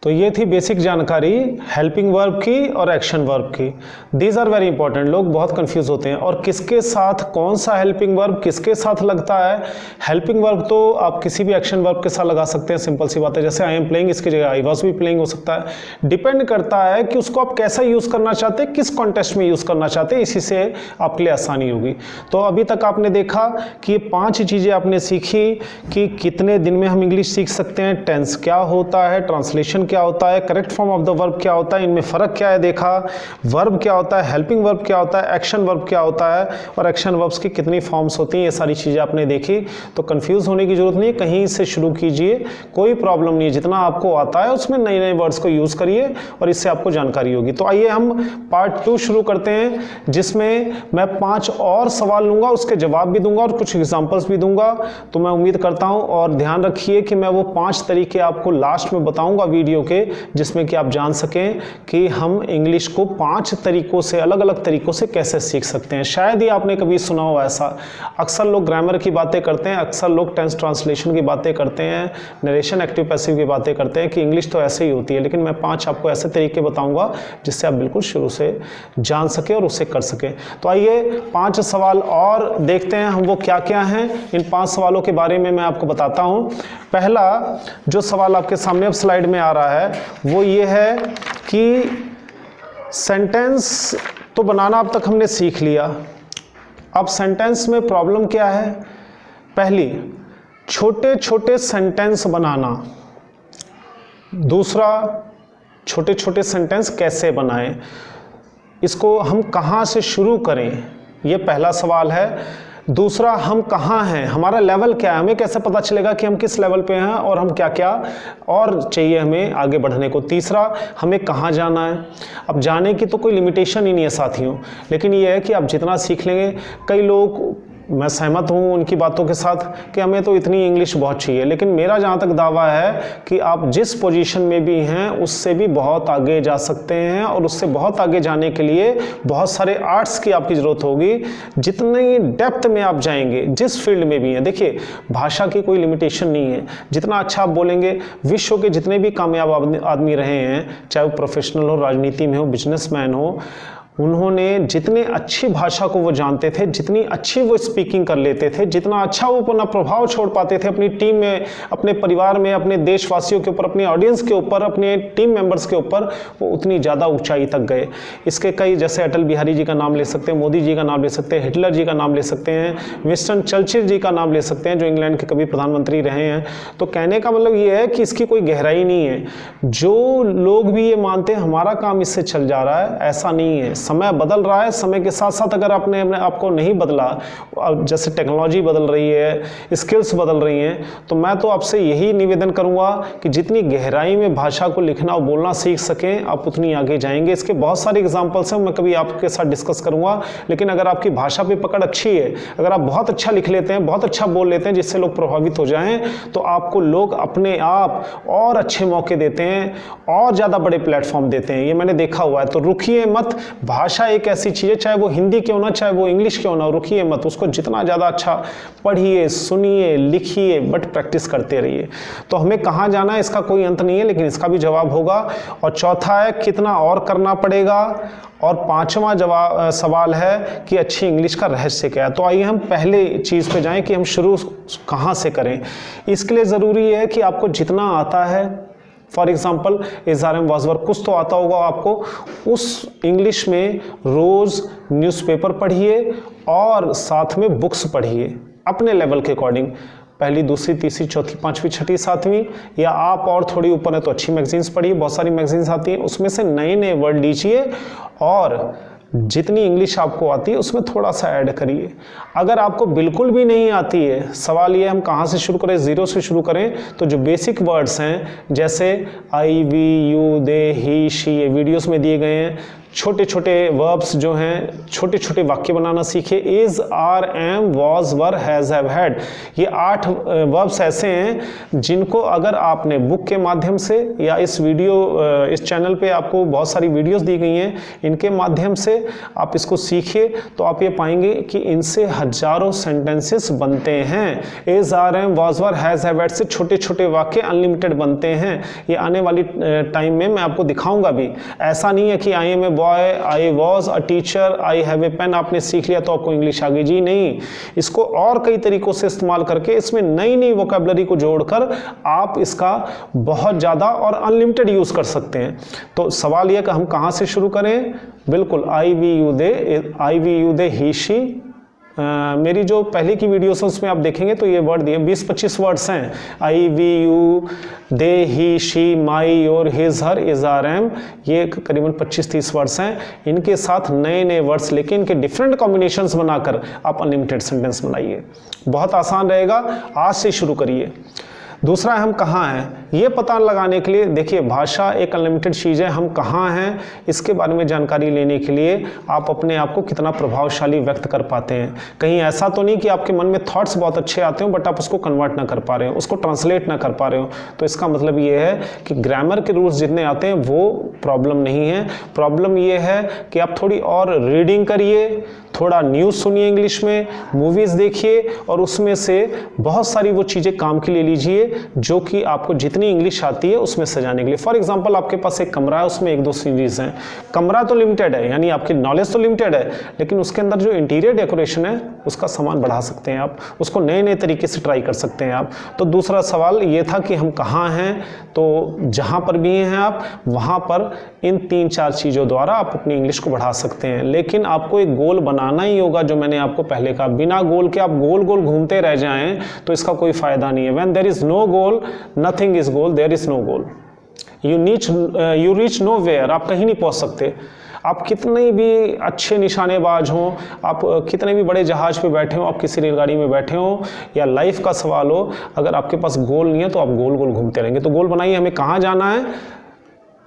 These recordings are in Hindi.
तो ये थी बेसिक जानकारी हेल्पिंग वर्ब की और एक्शन वर्ब की। These are very important. लोग बहुत कंफ्यूज होते हैं और किसके साथ कौन सा हेल्पिंग वर्ब किसके साथ लगता है। हेल्पिंग वर्ब तो आप किसी भी एक्शन वर्ब के साथ लगा सकते हैं, सिंपल सी बात है। जैसे आई एम प्लेइंग, इसकी जगह आई वाज भी प्लेइंग हो सकता है। डिपेंड करता है कि उसको आप कैसा यूज़ करना चाहते हैं, किस कॉन्टेक्स्ट में यूज़ करना चाहते हैं, इसी से आपके लिए आसानी होगी। तो अभी तक आपने देखा कि ये 5 चीज़ें आपने सीखी कि कितने दिन में हम इंग्लिश सीख सकते हैं, टेंस क्या होता है, ट्रांसलेशन क्या होता है, correct form of the verb क्या होता है, इनमें फ़र्क क्या है देखा, वर्ब क्या होता है, हेल्पिंग वर्ब क्या होता है, एक्शन वर्ब क्या होता है और एक्शन वर्ब्स की कितनी फॉर्म्स होती हैं, ये सारी चीज़ें आपने देखी। तो कंफ्यूज होने की जरूरत नहीं है, कहीं से शुरू कीजिए, कोई प्रॉब्लम नहीं है। जितना आपको आता है उसमें नए नए वर्ड्स को यूज़ करिए और इससे आपको जानकारी होगी। तो आइए हम पार्ट 2 शुरू करते हैं, जिसमें मैं 5 और सवाल लूँगा, उसके जवाब भी दूंगा और कुछ एग्जाम्पल्स भी दूंगा। तो मैं उम्मीद करता हूँ, और ध्यान रखिए कि मैं वो 5 तरीके आपको लास्ट में बताऊंगा वीडियो के, जिसमें कि आप जान सकें कि हम इंग्लिश को 5 तरीकों से, अलग अलग तरीकों से कैसे सीख सकते हैं। शायद ही आपने कभी सुना हो ऐसा। अक्सर लोग ग्रामर की बातें करते हैं, अक्सर लोग टेंस ट्रांसलेशन की बातें करते हैं, नरेशन एक्टिव पैसिव की बातें करते हैं कि इंग्लिश तो ऐसे ही होती है, लेकिन मैं 5 आपको ऐसे तरीके बताऊंगा जिससे आप बिल्कुल शुरू से जान सके और उससे कर सके। तो आइए 5 सवाल और देखते हैं हम वो क्या क्या हैं। इन 5 सवालों के बारे में मैं आपको बताता हूं। पहला जो सवाल आपके सामने अब स्लाइड में आ रहा है वो ये है कि सेंटेंस तो बनाना अब तक हमने सीख लिया, अब सेंटेंस में प्रॉब्लम क्या है। पहली, छोटे छोटे सेंटेंस बनाना। दूसरा, छोटे छोटे सेंटेंस कैसे बनाएं, इसको हम कहाँ से शुरू करें, ये पहला सवाल है। दूसरा, हम कहाँ हैं, हमारा लेवल क्या है, हमें कैसे पता चलेगा कि हम किस लेवल पे हैं और हम क्या क्या और चाहिए हमें आगे बढ़ने को। तीसरा, हमें कहाँ जाना है। अब जाने की तो कोई लिमिटेशन ही नहीं है साथियों, लेकिन ये है कि आप जितना सीख लेंगे। कई लोग, मैं सहमत हूँ उनकी बातों के साथ कि हमें तो इतनी इंग्लिश बहुत चाहिए, लेकिन मेरा जहाँ तक दावा है कि आप जिस पोजीशन में भी हैं उससे भी बहुत आगे जा सकते हैं, और उससे बहुत आगे जाने के लिए बहुत सारे आर्ट्स की आपकी ज़रूरत होगी। जितनी डेप्थ में आप जाएंगे, जिस फील्ड में भी हैं, देखिए भाषा की कोई लिमिटेशन नहीं है। जितना अच्छा आप बोलेंगे, विश्व के जितने भी कामयाब आदमी रहे हैं, चाहे वो प्रोफेशनल हो, राजनीति में हो, बिजनेसमैन हो, उन्होंने जितने अच्छी भाषा को वो जानते थे, जितनी अच्छी वो स्पीकिंग कर लेते थे, जितना अच्छा वो अपना प्रभाव छोड़ पाते थे अपनी टीम में, अपने परिवार में, अपने देशवासियों के ऊपर, अपने ऑडियंस के ऊपर, अपने टीम मेंबर्स के ऊपर, वो उतनी ज़्यादा ऊंचाई तक गए। इसके कई, जैसे अटल बिहारी जी का नाम ले सकते हैं, मोदी जी का नाम ले सकते हैं, हिटलर जी का नाम ले सकते हैं, विंस्टन चर्चिल जी का नाम ले सकते हैं, जो इंग्लैंड के कभी प्रधानमंत्री रहे हैं। तो कहने का मतलब ये है कि इसकी कोई गहराई नहीं है। जो लोग भी ये मानते हैं हमारा काम इससे चल जा रहा है, ऐसा नहीं है। समय बदल रहा है, समय के साथ साथ अगर आपने अपने आप को नहीं बदला, जैसे टेक्नोलॉजी बदल रही है, स्किल्स बदल रही हैं, तो मैं तो आपसे यही निवेदन करूंगा कि जितनी गहराई में भाषा को लिखना और बोलना सीख सकें, आप उतनी आगे जाएंगे। इसके बहुत सारे एग्जांपल्स हैं, मैं कभी आपके साथ डिस्कस करूंगा। लेकिन अगर आपकी भाषा पे पकड़ अच्छी है, अगर आप बहुत अच्छा लिख लेते हैं, बहुत अच्छा बोल लेते हैं, जिससे लोग प्रभावित हो जाएं, तो आपको लोग अपने आप और अच्छे मौके देते हैं, और ज़्यादा बड़े प्लेटफॉर्म देते हैं। ये मैंने देखा हुआ है। तो रुकिए मत। भाषा एक ऐसी चीज़ है, चाहे वो हिंदी क्यों ना, चाहे वो इंग्लिश क्यों ना, रुकिए मत। उसको जितना ज़्यादा अच्छा पढ़िए, सुनिए, लिखिए, बट प्रैक्टिस करते रहिए। तो हमें कहाँ जाना है इसका कोई अंत नहीं है, लेकिन इसका भी जवाब होगा। और चौथा है, कितना और करना पड़ेगा। और 5वां सवाल है कि अच्छी इंग्लिश का रहस्य क्या है। तो आइए हम पहले चीज़ पे जाएं कि हम शुरू कहाँ से करें। इसके लिए ज़रूरी है कि आपको जितना आता है, फॉर एग्जाम्पल एसआरएम वाजवर्क, कुछ तो आता होगा आपको, उस इंग्लिश में रोज़ न्यूज़पेपर पढ़िए और साथ में बुक्स पढ़िए अपने लेवल के अकॉर्डिंग। पहली, दूसरी, तीसरी, चौथी, पाँचवीं, छठी, सातवीं, या आप और थोड़ी ऊपर है तो अच्छी मैगजीन्स पढ़िए, बहुत सारी मैगजीन्स आती हैं, उसमें से नए नए वर्ड लीजिए और जितनी इंग्लिश आपको आती है उसमें थोड़ा सा ऐड करिए। अगर आपको बिल्कुल भी नहीं आती है, सवाल ये हम कहाँ से शुरू करें, ज़ीरो से शुरू करें, तो जो बेसिक वर्ड्स हैं, जैसे I, we, you, they, he, she, ये वीडियोस में दिए गए हैं, छोटे छोटे वर्ब्स जो हैं, छोटे छोटे वाक्य बनाना सीखे। Is, are, am, was, were, has, have, had, ये 8 वर्ब्स ऐसे हैं जिनको अगर आपने बुक के माध्यम से या इस चैनल पे आपको बहुत सारी वीडियोस दी गई हैं, इनके माध्यम से आप इसको सीखिए तो आप ये पाएंगे कि इनसे हजारों सेंटेंसेस बनते हैं। Is, are, am, was, were, has, have, had से छोटे छोटे वाक्य अनलिमिटेड बनते हैं। ये आने वाली टाइम में मैं आपको दिखाऊंगा भी। ऐसा नहीं है कि I am a boy, I was a teacher, I have a pen आपने सीख लिया तो आपको इंग्लिश आ गई, जी नहीं। इसको और कई तरीकों से इस्तेमाल करके इसमें नई नई वोकैबुलरी को जोड़कर आप इसका बहुत ज़्यादा और अनलिमिटेड यूज़ कर सकते हैं। तो सवाल यह कि हम कहाँ से शुरू करें? बिल्कुल I we you they, he she. मेरी जो पहले की वीडियोस है उसमें आप देखेंगे तो ये वर्ड दिए 20-25 वर्ड्स हैं। I, we, you, they, he, she, my, your, his, her, is, are, am, ये करीबन 25-30 वर्ड्स हैं। इनके साथ नए नए वर्ड्स लेके इनके डिफरेंट कॉम्बिनेशंस बनाकर आप अनलिमिटेड सेंटेंस बनाइए। बहुत आसान रहेगा, आज से शुरू करिए। दूसरा हम कहाँ हैं, ये पता लगाने के लिए देखिए भाषा एक अनलिमिटेड चीज़ है। हम कहाँ हैं इसके बारे में जानकारी लेने के लिए आप अपने आप को कितना प्रभावशाली व्यक्त कर पाते हैं। कहीं ऐसा तो नहीं कि आपके मन में थॉट्स बहुत अच्छे आते हो बट आप उसको कन्वर्ट ना कर पा रहे हो, उसको ट्रांसलेट ना कर पा रहे हो, तो इसका मतलब ये है कि ग्रामर के रूल्स जितने आते हैं वो प्रॉब्लम नहीं है। प्रॉब्लम ये है कि आप थोड़ी और रीडिंग करिए, थोड़ा न्यूज़ सुनिए इंग्लिश में, मूवीज़ देखिए और उसमें से बहुत सारी वो चीज़ें काम की ले लीजिए जो कि आपको जितनी इंग्लिश आती है उसमें सजाने के लिए। फॉर एग्जांपल आपके पास एक कमरा है, उसमें 1-2 सीरीज़ हैं। कमरा तो लिमिटेड है, यानी आपकी नॉलेज तो लिमिटेड है, लेकिन उसके अंदर जो इंटीरियर डेकोरेशन है उसका सामान बढ़ा सकते हैं आप, उसको नए नए तरीके से ट्राई कर सकते हैं आप। तो दूसरा सवाल ये था कि हम कहाँ हैं, तो जहाँ पर भी हैं आप वहाँ पर इन 3-4 चीज़ों द्वारा आप अपनी इंग्लिश को बढ़ा सकते हैं। लेकिन आपको एक गोल बनाना ही होगा, जो मैंने आपको पहले कहा, बिना गोल के आप गोल गोल घूमते रह जाएं तो इसका कोई फायदा नहीं है। When there is no goal nothing is goal, there is no goal, you reach nowhere, आप कहीं नहीं पहुंच सकते। आप कितने भी अच्छे निशानेबाज हों, आप कितने भी बड़े जहाज पे बैठे हों, आप किसी रेलगाड़ी में बैठे हों या लाइफ का सवाल हो, अगर आपके पास गोल नहीं है तो आप गोल गोल घूमते रहेंगे। तो गोल बनाइए, हमें कहाँ जाना है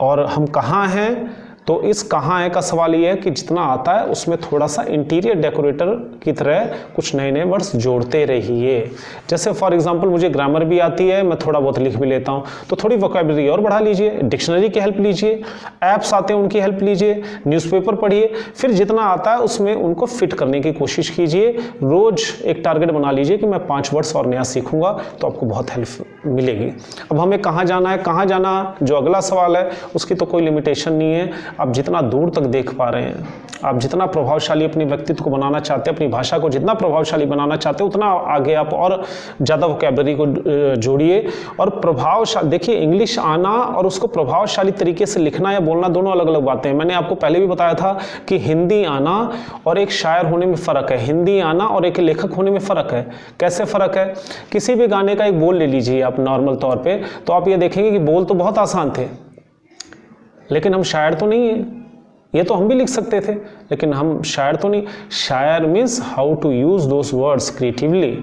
और हम कहाँ हैं। तो इस कहाँ है का सवाल ये है कि जितना आता है उसमें थोड़ा सा इंटीरियर डेकोरेटर की तरह कुछ नए नए वर्ड्स जोड़ते रहिए। जैसे फॉर एग्जांपल मुझे ग्रामर भी आती है, मैं थोड़ा बहुत लिख भी लेता हूँ, तो थोड़ी वोकैबुलरी और बढ़ा लीजिए, डिक्शनरी की हेल्प लीजिए, ऐप्स आते हैं उनकी हेल्प लीजिए, न्यूज़पेपर पढ़िए, फिर जितना आता है उसमें उनको फिट करने की कोशिश कीजिए। रोज़ एक टारगेट बना लीजिए कि मैं 5 वर्ड्स और नया सीखूंगा, तो आपको बहुत हेल्प मिलेगी। अब हमें कहाँ जाना है, कहाँ जाना जो अगला सवाल है उसकी तो कोई लिमिटेशन नहीं है। आप जितना दूर तक देख पा रहे हैं, आप जितना प्रभावशाली अपने व्यक्तित्व को बनाना चाहते हैं, अपनी भाषा को जितना प्रभावशाली बनाना चाहते हैं, उतना आगे आप और ज़्यादा वोकैबुलरी को जोड़िए। और प्रभावशाली, देखिए इंग्लिश आना और उसको प्रभावशाली तरीके से लिखना या बोलना दोनों अलग अलग बातें हैं। मैंने आपको पहले भी बताया था कि हिंदी आना और एक शायर होने में फ़र्क है, हिंदी आना और एक लेखक होने में फ़र्क है। कैसे फ़र्क है? किसी भी गाने का एक बोल ले लीजिए आप नॉर्मल तौर पे, तो आप ये देखेंगे कि बोल तो बहुत आसान थे, लेकिन हम शायर तो नहीं है। ये तो हम भी लिख सकते थे, लेकिन हम शायर तो नहीं। शायर means how to use those words creatively,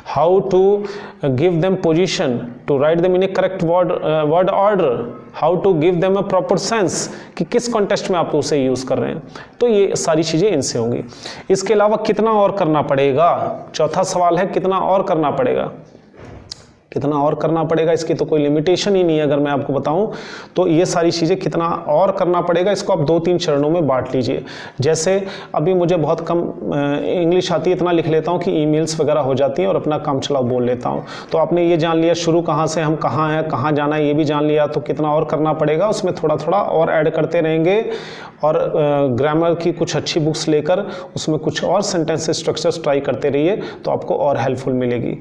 how to give them position, to write them in a correct word order, how to give them a proper sense, कि किस कॉन्टेक्स्ट में आप उसे यूज़ कर रहे हैं। तो ये सारी चीज़ें इनसे होंगी। इसके अलावा कितना और करना पड़ेगा, चौथा सवाल है कितना और करना पड़ेगा। कितना और करना पड़ेगा, इसकी तो कोई लिमिटेशन ही नहीं है। अगर मैं आपको बताऊं तो ये सारी चीज़ें कितना और करना पड़ेगा, इसको आप 2-3 चरणों में बांट लीजिए। जैसे अभी मुझे बहुत कम इंग्लिश आती है, इतना लिख लेता हूं कि ईमेल्स वगैरह हो जाती हैं और अपना काम चलाओ बोल लेता हूं। तो आपने ये जान लिया शुरू कहाँ से, हम कहाँ हैं, कहाँ जाना है, ये भी जान लिया। तो कितना और करना पड़ेगा, उसमें थोड़ा थोड़ा और ऐड करते रहेंगे और ग्रामर की कुछ अच्छी बुक्स लेकर उसमें कुछ और सेंटेंस स्ट्रक्चर्स ट्राई करते रहिए, तो आपको और हेल्पफुल मिलेगी।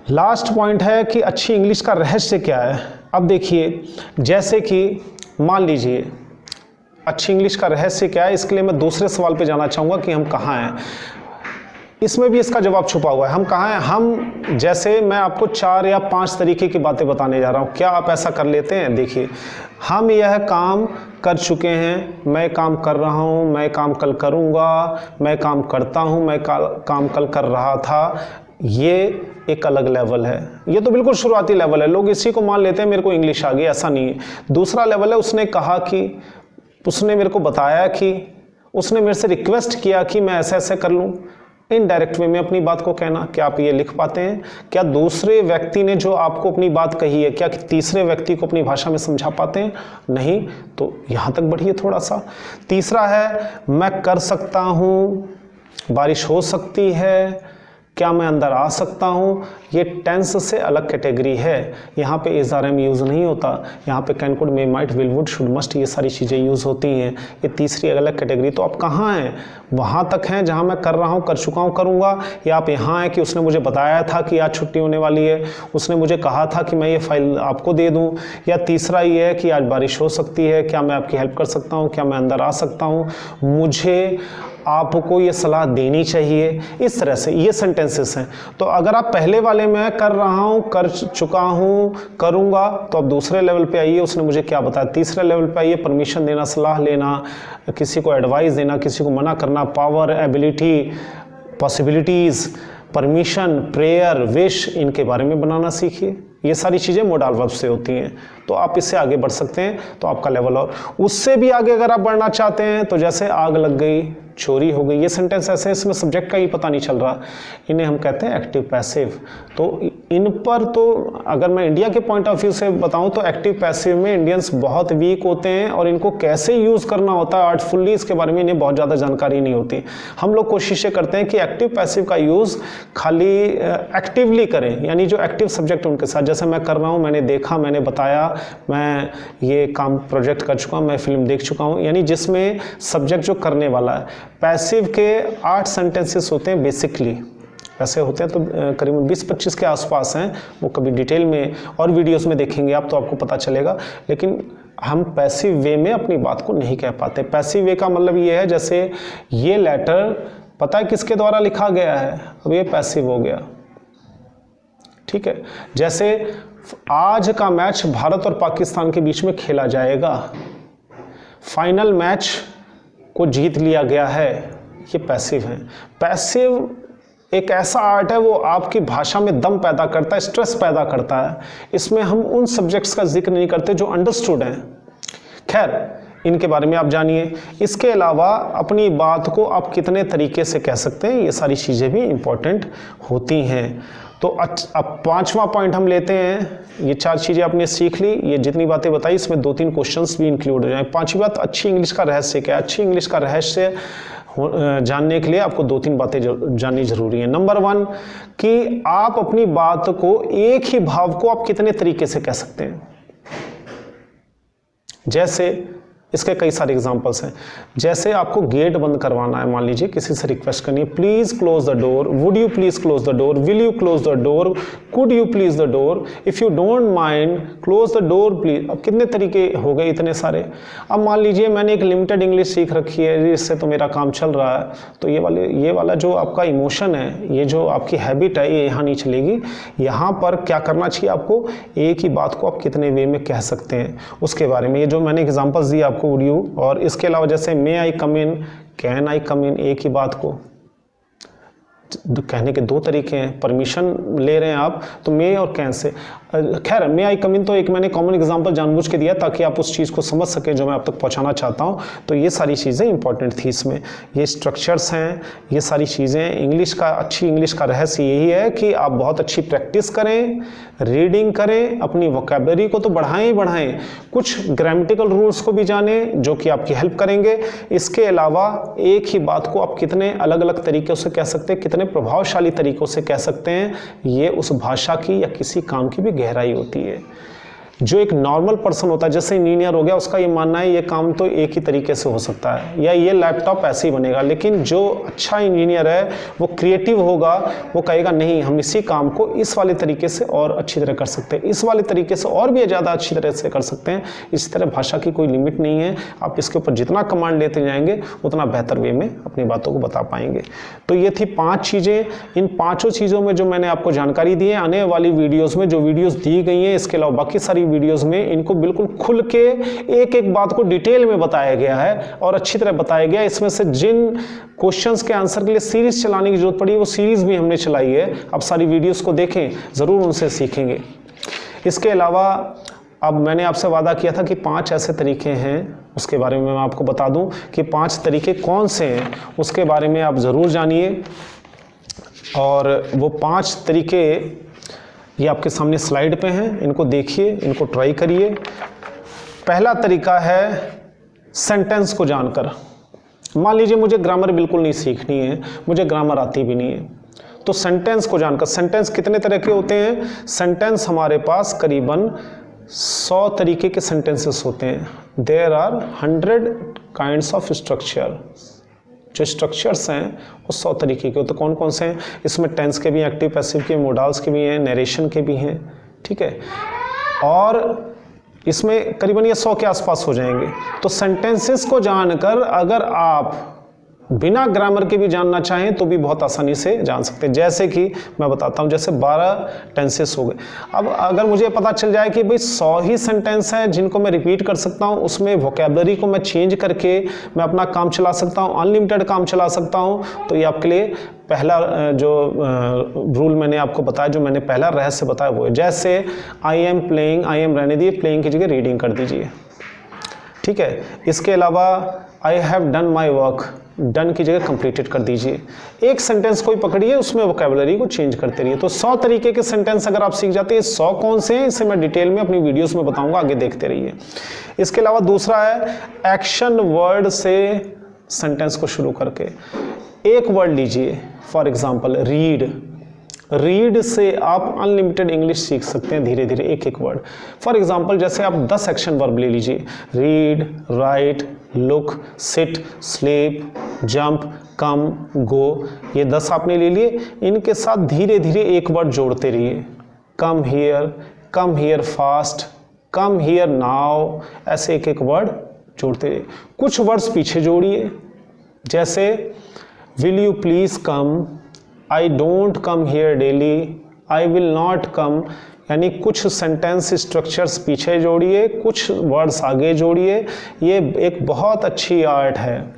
लास्ट पॉइंट है कि अच्छी इंग्लिश का रहस्य क्या है। अब देखिए, जैसे कि मान लीजिए अच्छी इंग्लिश का रहस्य क्या है, इसके लिए मैं दूसरे सवाल पे जाना चाहूँगा कि हम कहाँ हैं। इसमें भी इसका जवाब छुपा हुआ है। हम कहाँ हैं? हम, जैसे मैं आपको 4 या 5 तरीके की बातें बताने जा रहा हूँ, क्या आप ऐसा कर लेते हैं? देखिए, हम यह काम कर चुके हैं, मैं काम कर रहा हूँ, मैं काम कल करूँगा, मैं काम करता हूँ, मैं काम कल कर रहा था। ये एक अलग लेवल है, ये तो बिल्कुल शुरुआती लेवल है। लोग इसी को मान लेते हैं मेरे को इंग्लिश आ गई, ऐसा नहीं है। दूसरा लेवल है, उसने कहा कि उसने मेरे को बताया कि उसने मेरे से रिक्वेस्ट किया कि मैं ऐसे ऐसे कर लूँ। इनडायरेक्ट वे में अपनी बात को कहना, क्या आप ये लिख पाते हैं? क्या दूसरे व्यक्ति ने जो आपको अपनी बात कही है, क्या तीसरे व्यक्ति को अपनी भाषा में समझा पाते हैं? नहीं। तो यहाँ तक बढ़िए थोड़ा सा। तीसरा है, मैं कर सकता हूँ, बारिश हो सकती है, क्या मैं अंदर आ सकता हूँ। ये टेंस से अलग कैटेगरी है। यहाँ पे इज आर एम यूज़ नहीं होता। यहाँ पे can, could, may, might, will, would, should, must, ये सारी चीज़ें यूज़ होती हैं। ये तीसरी अलग कैटेगरी। तो आप कहाँ हैं? वहाँ तक हैं जहाँ मैं कर रहा हूँ, कर चुका हूँ, करूँगा, या आप यहाँ हैं कि उसने मुझे बताया था कि आज छुट्टी होने वाली है, उसने मुझे कहा था कि मैं ये फाइल आपको दे दूँ। या तीसरा ये है कि आज बारिश हो सकती है, क्या मैं आपकी हेल्प कर सकता हूँ, क्या मैं अंदर आ सकता हूँ, मुझे आपको ये सलाह देनी चाहिए। इस तरह से ये सेंटेंसेस हैं। तो अगर आप पहले वाले में कर रहा हूँ, कर चुका हूँ, करूँगा, तो अब दूसरे लेवल पे आइए, उसने मुझे क्या बताया। तीसरे लेवल पे आइए, परमिशन देना, सलाह लेना, किसी को एडवाइस देना, किसी को मना करना, power, ability, possibilities, permission, prayer, wish, इनके बारे में बनाना सीखिए। ये सारी चीज़ें मोडाल वर्ब से होती हैं। तो आप इससे आगे बढ़ सकते हैं। तो आपका लेवल, और उससे भी आगे अगर आप बढ़ना चाहते हैं तो जैसे आग लग गई, चोरी हो गई, ये सेंटेंस ऐसे, इसमें सब्जेक्ट का ही पता नहीं चल रहा, इन्हें हम कहते हैं एक्टिव पैसिव। तो इन पर तो अगर मैं इंडिया के पॉइंट ऑफ व्यू से बताऊं तो एक्टिव पैसिव में इंडियंस बहुत वीक होते हैं, और इनको कैसे यूज़ करना होता है आर्टफुल्ली, इसके बारे में इन्हें बहुत ज़्यादा जानकारी नहीं होती। हम लोग कोशिशें करते हैं कि एक्टिव पैसिव का यूज़ खाली एक्टिवली करें, यानी जो एक्टिव सब्जेक्ट उनके साथ, जैसे मैं कर रहा हूँ, मैंने देखा, मैंने बताया, मैं ये काम प्रोजेक्ट कर चुका हूँ, मैं फिल्म देख चुका हूँ, यानी जिसमें सब्जेक्ट जो करने वाला है। पैसिव के 8 सेंटेंसेस होते हैं बेसिकली, ऐसे होते हैं तो करीबन 20-25 के आसपास हैं। वो कभी डिटेल में और वीडियोस में देखेंगे आप तो आपको पता चलेगा। लेकिन हम पैसिव वे में अपनी बात को नहीं कह पाते। पैसिव वे का मतलब ये है, जैसे ये लेटर पता है किसके द्वारा लिखा गया है, अब ये पैसिव हो गया, ठीक है। जैसे आज का मैच भारत और पाकिस्तान के बीच में खेला जाएगा, फाइनल मैच को जीत लिया गया है, ये पैसिव है। पैसिव एक ऐसा आर्ट है, वो आपकी भाषा में दम पैदा करता है, स्ट्रेस पैदा करता है। इसमें हम उन सब्जेक्ट्स का जिक्र नहीं करते जो अंडरस्टूड हैं। खैर, इनके बारे में आप जानिए। इसके अलावा अपनी बात को आप कितने तरीके से कह सकते हैं, ये सारी चीज़ें भी इम्पोर्टेंट होती हैं। तो अब 5वां पॉइंट हम लेते हैं। ये 4 चीज़ें आपने सीख ली, ये जितनी बातें बताई इसमें 2-3 क्वेश्चंस भी इंक्लूड हो जाएं। 5वीं बात, अच्छी इंग्लिश का रहस्य क्या है। अच्छी इंग्लिश का रहस्य जानने के लिए आपको 2-3 बातें जाननी जरूरी है। नंबर 1 कि आप अपनी बात को, एक ही भाव को आप कितने तरीके से कह सकते हैं। जैसे इसके कई सारे एग्जांपल्स हैं। जैसे आपको गेट बंद करवाना है, मान लीजिए किसी से रिक्वेस्ट करनी है, please close the door, would you please close the door, will you close the door, could you please the door, if you don't mind close the door please. अब कितने तरीके हो गए, इतने सारे। अब मान लीजिए मैंने एक लिमिटेड इंग्लिश सीख रखी है, इससे तो मेरा काम चल रहा है, तो ये वाला जो आपका इमोशन है, ये जो आपकी हैबिट है, ये यहाँ नहीं चलेगी। यहाँ पर क्या करना चाहिए आपको, एक ही बात को आप कितने वे में कह सकते हैं उसके बारे में। ये जो मैंने एग्जांपल्स दिए आपको, वुड यू, और इसके अलावा जैसे मे आई कम इन, कैन आई कम इन, एक ही बात को कहने के 2 तरीके हैं। परमिशन ले रहे हैं आप तो मे और कैन से। खैर, मे आई कम इन तो एक मैंने कॉमन एग्जांपल जानबूझ के दिया ताकि आप उस चीज़ को समझ सकें जो मैं आप तक पहुंचाना चाहता हूं। तो ये सारी चीज़ें इंपॉर्टेंट थी इसमें, ये स्ट्रक्चर्स हैं, ये सारी चीज़ें। इंग्लिश का, अच्छी इंग्लिश का रहस्य यही है कि आप बहुत अच्छी प्रैक्टिस करें, रीडिंग करें, अपनी वोकैबुलरी को तो बढ़ाएं ही बढ़ाएं, कुछ ग्रामेटिकल रूल्स को भी जानें जो कि आपकी हेल्प करेंगे। इसके अलावा एक ही बात को आप कितने अलग अलग तरीक़ों से कह सकते हैं, कितने प्रभावशाली तरीक़ों से कह सकते हैं, ये उस भाषा की या किसी काम की भी गहराई होती है। जो एक नॉर्मल पर्सन होता है, जैसे इंजीनियर हो गया, उसका ये मानना है ये काम तो एक ही तरीके से हो सकता है, या ये लैपटॉप ऐसे ही बनेगा। लेकिन जो अच्छा इंजीनियर है, वो क्रिएटिव होगा, वो कहेगा नहीं, हम इसी काम को इस वाले तरीके से और अच्छी तरह कर सकते हैं, इस वाले तरीके से और भी ज़्यादा अच्छी तरह से कर सकते हैं। इस तरह भाषा की कोई लिमिट नहीं है, आप इसके ऊपर जितना कमांड लेते जाएंगे उतना बेहतर वे में अपनी बातों को बता पाएंगे। तो ये थी 5 चीज़ें। इन 5 चीज़ों में जो मैंने आपको जानकारी दी है, आने वाली वीडियोज़ में जो वीडियोज़ दी गई हैं, इसके अलावा बाकी सारी वीडियोस में इनको बिल्कुल खुल के एक एक बात को डिटेल में बताया गया है और अच्छी तरह बताया गया है। इसमें से जिन क्वेश्चंस के आंसर के लिए सीरीज चलाने की जरूरत पड़ी, वो सीरीज भी हमने चलाई है। आप सारी वीडियोस को देखें, ज़रूर उनसे सीखेंगे। इसके अलावा अब मैंने आपसे वादा किया था कि 5 ऐसे तरीके हैं, उसके बारे में मैं आपको बता दूं कि 5 तरीके कौन से हैं, उसके बारे में आप ज़रूर जानिए। और वो 5 तरीके ये आपके सामने स्लाइड पे हैं, इनको देखिए, इनको ट्राई करिए। पहला तरीका है सेंटेंस को जानकर। मान लीजिए मुझे ग्रामर बिल्कुल नहीं सीखनी है, मुझे ग्रामर आती भी नहीं है, तो सेंटेंस को जानकर, सेंटेंस कितने तरह के होते हैं? सेंटेंस हमारे पास करीबन 100 तरीके के सेंटेंसेस होते हैं। There are 100 kinds of structure. जो स्ट्रक्चर्स हैं वो 100 तरीके के होते हैं। कौन कौन से हैं? इसमें टेंस के भी, एक्टिव पैसिव के, मोडाल्स के भी हैं, नरेशन के भी हैं, ठीक है। और इसमें करीबन ये 100 के आसपास हो जाएंगे। तो सेंटेंसेस को जानकर अगर आप बिना ग्रामर के भी जानना चाहें तो भी बहुत आसानी से जान सकते हैं। जैसे कि मैं बताता हूं, जैसे 12 टेंसेस हो गए। अब अगर मुझे पता चल जाए कि भाई 100 ही सेंटेंस हैं जिनको मैं रिपीट कर सकता हूं, उसमें वोकैबुलरी को मैं चेंज करके मैं अपना काम चला सकता हूं, अनलिमिटेड काम चला सकता हूं, तो ये आपके लिए पहला जो रूल मैंने आपको बताया, जो मैंने पहला रहस्य बताया वो है। जैसे I am playing, I am रहने दिए, प्लेइंग की जगह रीडिंग कर दीजिए, ठीक है। इसके अलावा I have done my work, done की जगह कंप्लीटेड कर दीजिए। एक सेंटेंस को ही पकड़िए, उसमें वोकैबुलरी को चेंज करते रहिए। तो 100 तरीके के सेंटेंस अगर आप सीख जाते हैं, 100 कौन से हैं इसे मैं डिटेल में अपनी वीडियोस में बताऊंगा, आगे देखते रहिए। इसके अलावा दूसरा है एक्शन वर्ड से सेंटेंस को शुरू करके। एक वर्ड लीजिए, फॉर एग्जाम्पल रीड। रीड से आप अनलिमिटेड इंग्लिश सीख सकते हैं धीरे धीरे, एक एक वर्ड। फॉर एग्जाम्पल जैसे आप 10 एक्शन वर्ब ले लीजिए, read, write, look, sit, sleep, jump, come, go, ये 10 आपने ले लिए। इनके साथ धीरे धीरे एक वर्ड जोड़ते रहिए। Come here fast, come here now, ऐसे एक एक वर्ड जोड़ते रहिए। कुछ वर्ड्स पीछे जोड़िए, जैसे will you please come, I don't come here daily, I will not come. यानी कुछ सेंटेंस स्ट्रक्चर्स पीछे जोड़िए, कुछ वर्ड्स आगे जोड़िए। ये एक बहुत अच्छी आर्ट है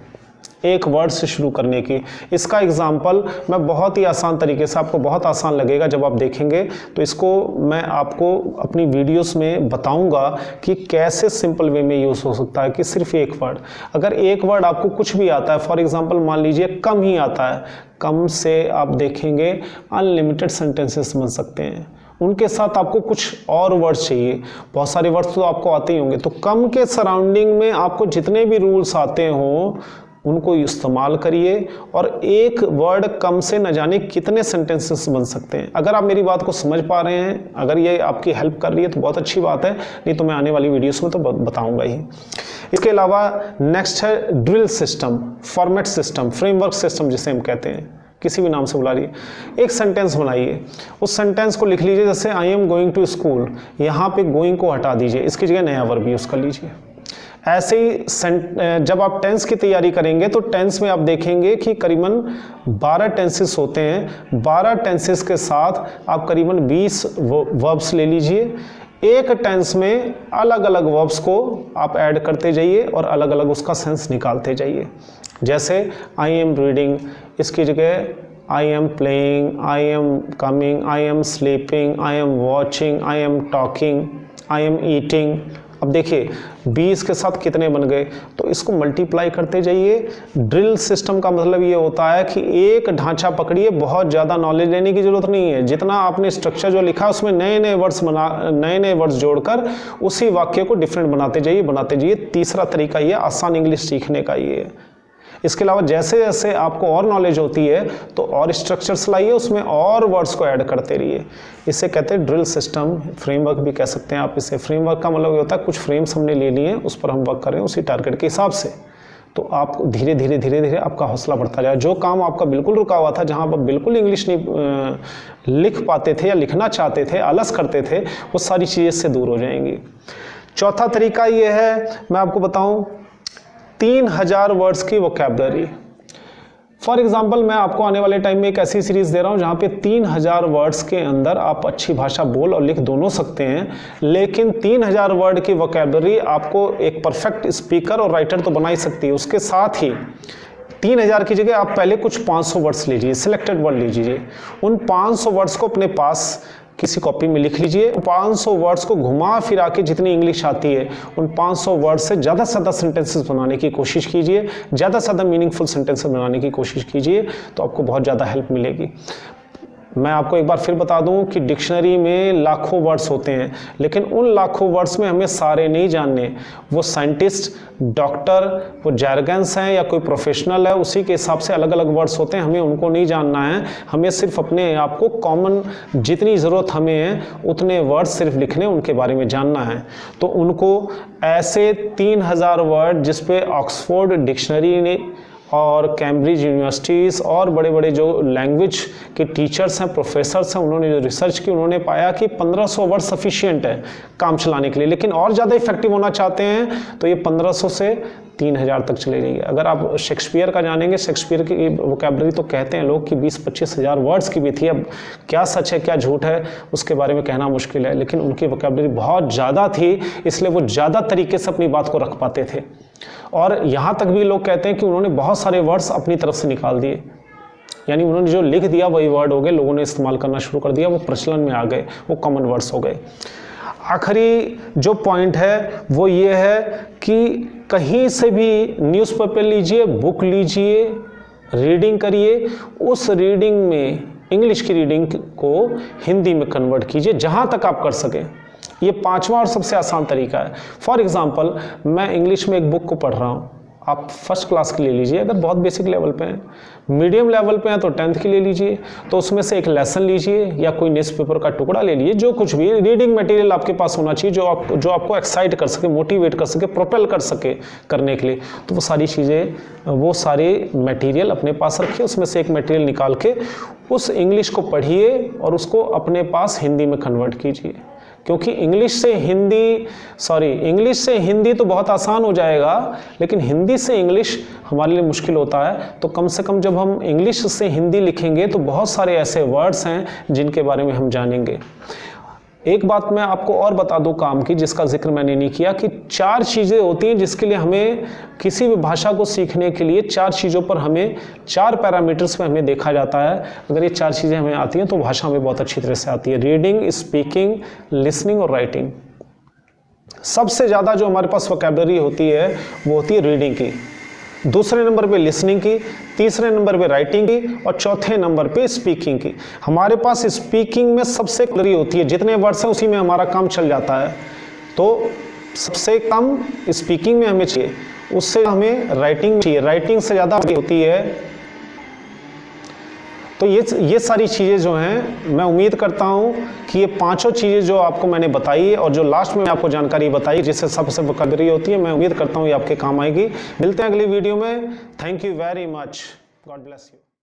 एक वर्ड से शुरू करने की। इसका एग्जाम्पल मैं बहुत ही आसान तरीके से, आपको बहुत आसान लगेगा जब आप देखेंगे, तो इसको मैं आपको अपनी वीडियोस में बताऊंगा कि कैसे सिंपल वे में यूज़ हो सकता है। कि सिर्फ एक वर्ड, अगर एक वर्ड आपको कुछ भी आता है, फॉर एग्जांपल मान लीजिए कम ही आता है, कम से आप देखेंगे अनलिमिटेड सेंटेंसेस बन सकते हैं। उनके साथ आपको कुछ और वर्ड्स चाहिए, बहुत सारे वर्ड्स तो आपको आते ही होंगे, तो कम के सराउंडिंग में आपको जितने भी रूल्स आते हों उनको इस्तेमाल करिए, और एक वर्ड कम से न जाने कितने सेंटेंसेस बन सकते हैं। अगर आप मेरी बात को समझ पा रहे हैं, अगर ये आपकी हेल्प कर रही है तो बहुत अच्छी बात है, नहीं तो मैं आने वाली वीडियोस में तो बताऊंगा ही। इसके अलावा नेक्स्ट है drill system, format system, framework system जिसे हम कहते हैं, किसी भी नाम से बुला रही। एक सेंटेंस बनाइए, उस सेंटेंस को लिख लीजिए, जैसे I am going to school, यहाँ पे गोइंग को हटा दीजिए, इसकी जगह नया वर्ब यूज़ कर लीजिए। ऐसे ही जब आप टेंस की तैयारी करेंगे तो टेंस में आप देखेंगे कि करीबन 12 टेंसेस होते हैं। 12 टेंसेस के साथ आप करीबन 20 वर्ब्स ले लीजिए। एक टेंस में अलग अलग वर्ब्स को आप ऐड करते जाइए और अलग अलग उसका सेंस निकालते जाइए। जैसे आई एम रीडिंग, इसकी जगह I am playing, I am coming, I am sleeping, I am watching, I am talking, I am eating. अब देखिए 20 के साथ कितने बन गए, तो इसको मल्टीप्लाई करते जाइए। ड्रिल सिस्टम का मतलब ये होता है कि एक ढांचा पकड़िए, बहुत ज़्यादा नॉलेज लेने की ज़रूरत नहीं है। जितना आपने स्ट्रक्चर जो लिखा उसमें नए नए वर्ड्स जोड़कर उसी वाक्य को डिफरेंट बनाते जाइए। तीसरा तरीका ये आसान इंग्लिश सीखने का ये है। इसके अलावा जैसे जैसे आपको और नॉलेज होती है तो और स्ट्रक्चर्स लाइए, उसमें और वर्ड्स को ऐड करते रहिए। इसे कहते हैं ड्रिल सिस्टम, फ्रेमवर्क भी कह सकते हैं आप इसे। फ्रेमवर्क का मतलब ये होता है कुछ फ्रेम्स हमने ले लिए, उस पर हम वर्क करें उसी टारगेट के हिसाब से, तो आप धीरे धीरे आपका हौसला बढ़ता जाए। जो काम आपका बिल्कुल रुका हुआ था, जहाँ आप बिल्कुल इंग्लिश नहीं लिख पाते थे या लिखना चाहते थे, आलस करते थे, वो सारी चीज़ें से दूर हो जाएंगी। चौथा तरीका ये है, मैं आपको बताऊँ, 3000 वर्ड्स की वोकैबुलरी। फॉर एग्जाम्पल मैं आपको आने वाले टाइम में एक ऐसी सीरीज़ दे रहा हूँ जहाँ पे 3000 वर्ड्स के अंदर आप अच्छी भाषा बोल और लिख दोनों सकते हैं, लेकिन 3000 वर्ड की वोकैबुलरी आपको एक परफेक्ट स्पीकर और राइटर तो बना ही सकती है। उसके साथ ही 3000 की जगह आप पहले कुछ 500 वर्ड्स लीजिए, सिलेक्टेड वर्ड लीजिए। उन 500 वर्ड्स को अपने पास किसी कॉपी में लिख लीजिए। 500 वर्ड्स को घुमा फिरा के जितनी इंग्लिश आती है उन 500 वर्ड्स से ज़्यादा से ज़्यादा सेंटेंसेस बनाने की कोशिश कीजिए, ज़्यादा से ज़्यादा मीनिंगफुल सेंटेंसेस बनाने की कोशिश कीजिए, तो आपको बहुत ज़्यादा हेल्प मिलेगी। मैं आपको एक बार फिर बता दूं कि डिक्शनरी में लाखों वर्ड्स होते हैं, लेकिन उन लाखों वर्ड्स में हमें सारे नहीं जानने। वो साइंटिस्ट, डॉक्टर, वो जार्गन्स हैं या कोई प्रोफेशनल है, उसी के हिसाब से अलग अलग वर्ड्स होते हैं, हमें उनको नहीं जानना है। हमें सिर्फ अपने आप को कॉमन जितनी ज़रूरत हमें है उतने वर्ड्स सिर्फ लिखने, उनके बारे में जानना है। तो उनको ऐसे 3000 वर्ड जिस पे ऑक्सफोर्ड डिक्शनरी ने और कैम्ब्रिज यूनिवर्सिटीज़ और बड़े बड़े जो लैंग्वेज के टीचर्स हैं, प्रोफेसर्स हैं, उन्होंने जो रिसर्च की, उन्होंने पाया कि 1500 वर्ड सफिशिएंट है काम चलाने के लिए। लेकिन और ज़्यादा इफेक्टिव होना चाहते हैं तो ये 1500 से 3000 तक चले जाइए। अगर आप शेक्सपियर का जानेंगे, शेक्सपियर की वोकैबुलरी तो कहते हैं लोग कि 20-25 हज़ार वर्ड्स की भी थी। अब क्या सच है क्या झूठ है उसके बारे में कहना मुश्किल है, लेकिन उनकी वोकैबुलरी बहुत ज़्यादा थी, इसलिए वो ज़्यादा तरीके से अपनी बात को रख पाते थे। और यहाँ तक भी लोग कहते हैं कि उन्होंने बहुत सारे वर्ड्स अपनी तरफ से निकाल दिए, यानी उन्होंने जो लिख दिया वही वर्ड हो गए, लोगों ने इस्तेमाल करना शुरू कर दिया, वो प्रचलन में आ गए, वो कॉमन वर्ड्स हो गए। आखिरी जो पॉइंट है वो ये है कि कहीं से भी न्यूज़पेपर लीजिए, बुक लीजिए, रीडिंग करिए, उस रीडिंग में इंग्लिश की रीडिंग को हिंदी में कन्वर्ट कीजिए जहाँ तक आप कर सकें। ये 5वां और सबसे आसान तरीका है। फॉर एग्ज़ाम्पल, मैं इंग्लिश में एक बुक को पढ़ रहा हूँ, आप फर्स्ट क्लास की ले लीजिए, अगर बहुत बेसिक लेवल पे हैं, मीडियम लेवल पे हैं तो 10th की ले लीजिए, तो उसमें से एक लेसन लीजिए या कोई न्यूज़पेपर का टुकड़ा ले लीजिए, जो कुछ भी रीडिंग मटेरियल आपके पास होना चाहिए जो आपको एक्साइट कर सके, मोटिवेट कर सके, प्रोपेल कर सके करने के लिए। तो वो सारी चीज़ें, वो सारे मटेरियल अपने पास रखिए, उसमें से एक मटेरियल निकाल के उस इंग्लिश को पढ़िए और उसको अपने पास हिंदी में कन्वर्ट कीजिए। क्योंकि इंग्लिश से हिंदी तो बहुत आसान हो जाएगा, लेकिन हिंदी से इंग्लिश हमारे लिए मुश्किल होता है। तो कम से कम जब हम इंग्लिश से हिंदी लिखेंगे तो बहुत सारे ऐसे वर्ड्स हैं जिनके बारे में हम जानेंगे। एक बात मैं आपको और बता दूं काम की, जिसका जिक्र मैंने नहीं किया, कि 4 चीज़ें होती हैं जिसके लिए हमें किसी भी भाषा को सीखने के लिए 4 चीज़ों पर हमें 4 पैरामीटर्स पे हमें देखा जाता है। अगर ये 4 चीज़ें हमें आती हैं तो भाषा हमें बहुत अच्छी तरह से आती है। रीडिंग, स्पीकिंग, लिसनिंग और राइटिंग। सबसे ज़्यादा जो हमारे पास वोकैबुलरी होती है वो होती है रीडिंग की, दूसरे नंबर पे लिसनिंग की, तीसरे नंबर पे राइटिंग की और चौथे नंबर पे स्पीकिंग की। हमारे पास स्पीकिंग में सबसे क्लियरी होती है, जितने वर्ड्स हैं उसी में हमारा काम चल जाता है। तो सबसे कम स्पीकिंग में हमें चाहिए, उससे हमें राइटिंग चाहिए, राइटिंग से ज़्यादा होती है। तो ये सारी चीज़ें जो हैं, मैं उम्मीद करता हूँ कि ये 5 चीज़ें जो आपको मैंने बताई और जो लास्ट में आपको जानकारी बताई जिससे सबसे वोकैबुलरी होती है, मैं उम्मीद करता हूँ ये आपके काम आएगी। मिलते हैं अगली वीडियो में। Thank you very much. God bless you.